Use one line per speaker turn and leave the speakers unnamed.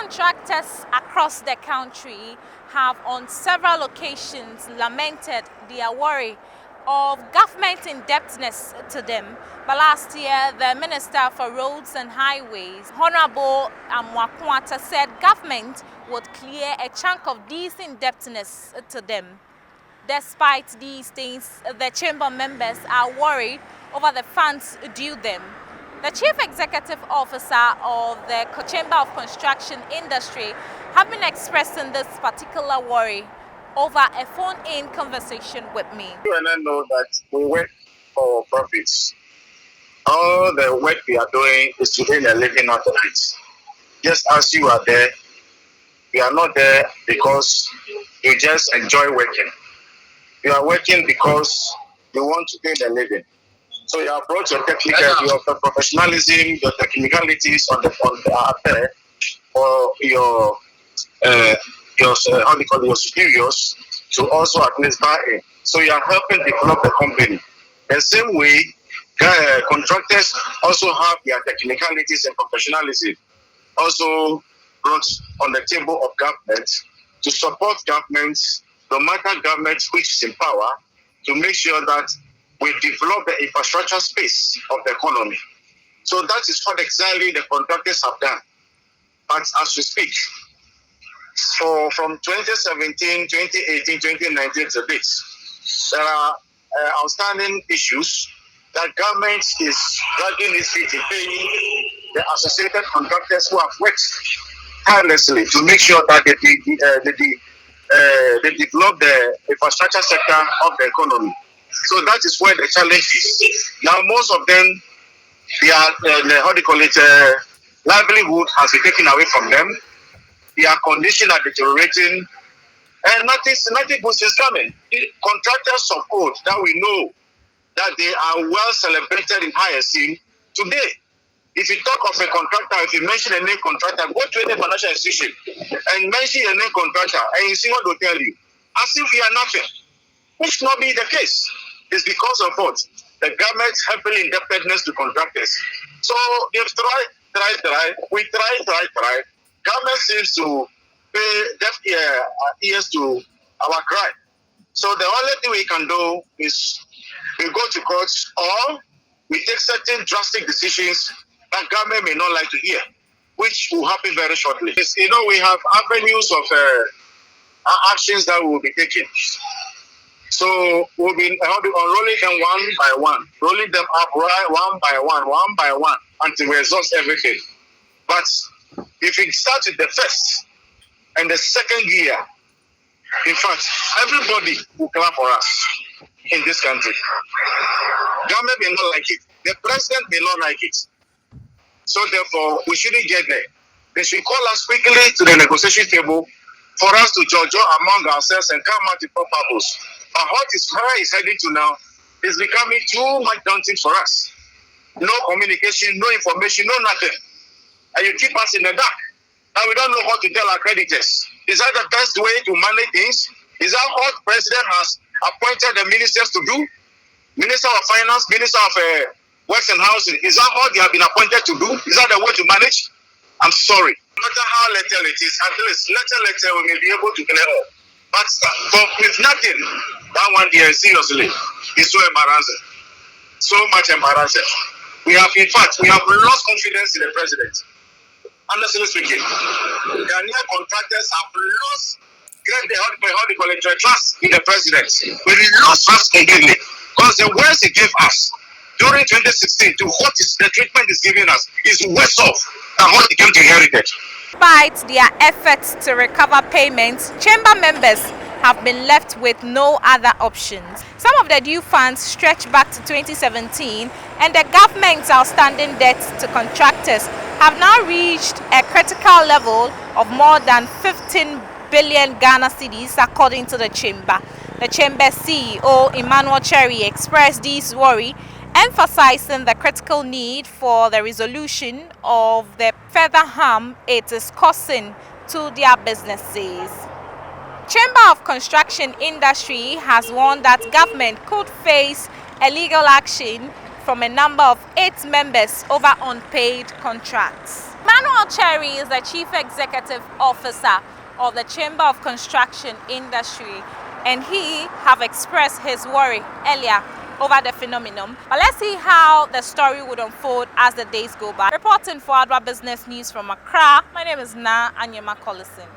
Contractors across the country have on several occasions lamented their worry of government indebtedness to them. But last year, the Minister for Roads and Highways, Honorable Amwakwata, said government would clear a chunk of these indebtedness to them. Despite these things, the chamber members are worried over the funds due them. The Chief Executive Officer of the Chamber of Construction Industry have been expressing this particular worry over a phone-in conversation with me.
You and I know that we work for profits. All the work we are doing is to earn a living out of it. Just as you are there, you are not there because you just enjoy working. You are working because you want to earn a living. So you have brought your professionalism, your technicalities on the affair, or your your superiors to also at least buy in. So you are helping develop the company. The same way, contractors also have their technicalities and professionalism also brought on the table of government to support governments, no matter government which is in power, to make sure that we develop the infrastructure space of the economy. So that is what exactly the contractors have done. But as we speak, so from 2017, 2018, 2019 to this, there are outstanding issues that government is dragging its feet in paying the associated contractors who have worked tirelessly to make sure that they develop the infrastructure sector of the economy. So that is where the challenge is. Now, most of them, their livelihood has been taken away from them. Their conditions are deteriorating, and nothing good is coming. Contractors of old that we know that they are well celebrated in higher scene today. If you talk of a contractor, if you mention a name contractor, go to any financial institution and mention a name contractor, and you see what they'll tell you. As if we are nothing. Which should not be the case. It's because of what? The government's heavily indebtedness to contractors. So they've tried. We try. Government seems to pay deaf ears to our cry. So the only thing we can do is we go to courts or we take certain drastic decisions that government may not like to hear, which will happen very shortly. You know, we have avenues of actions that we will be taking. So we'll be unrolling them one by one, rolling them up one by one, until we exhaust everything. But if we start with the first and the second year, in fact, everybody will clap for us in this country. Government may not like it. The president may not like it. So therefore, we shouldn't get there. They should call us quickly to the negotiation table for us to judge among ourselves and come out with purpose. But what is heading to now is becoming too much daunting for us. No communication, no information, no nothing. And you keep us in the dark. And we don't know what to tell our creditors. Is that the best way to manage things? Is that what the president has appointed the ministers to do? Minister of Finance, Minister of Works and Housing. Is that what they have been appointed to do? Is that the way to manage? I'm sorry. No matter how little it is, at least little we may be able to clear up. But with nothing, that one year, seriously, is so embarrassing. So much embarrassing. We have lost confidence in the president. Honestly speaking, the Ghanaian contractors have lost trust in the president. We lost trust completely. Because the words he gave us during 2016 to what is the treatment is giving us is worse off than what he came to inherit.
Despite their efforts to recover payments, chamber members have been left with no other options. Some of the due funds stretch back to 2017, and the government's outstanding debts to contractors have now reached a critical level of more than 15 billion Ghana cedis, according to the chamber. The chamber CEO, Emmanuel Cherry, expressed this worry, emphasizing the critical need for the resolution of the further harm it is causing to their businesses. Chamber of Construction Industry has warned that government could face a legal action from a number of 8 members over unpaid contracts. Manuel Cherry is the Chief Executive Officer of the Chamber of Construction Industry, and he have expressed his worry earlier over the phenomenon. But let's see how the story would unfold as the days go by. Reporting for Adwa Business News from Accra, my name is Na Anyema Collison.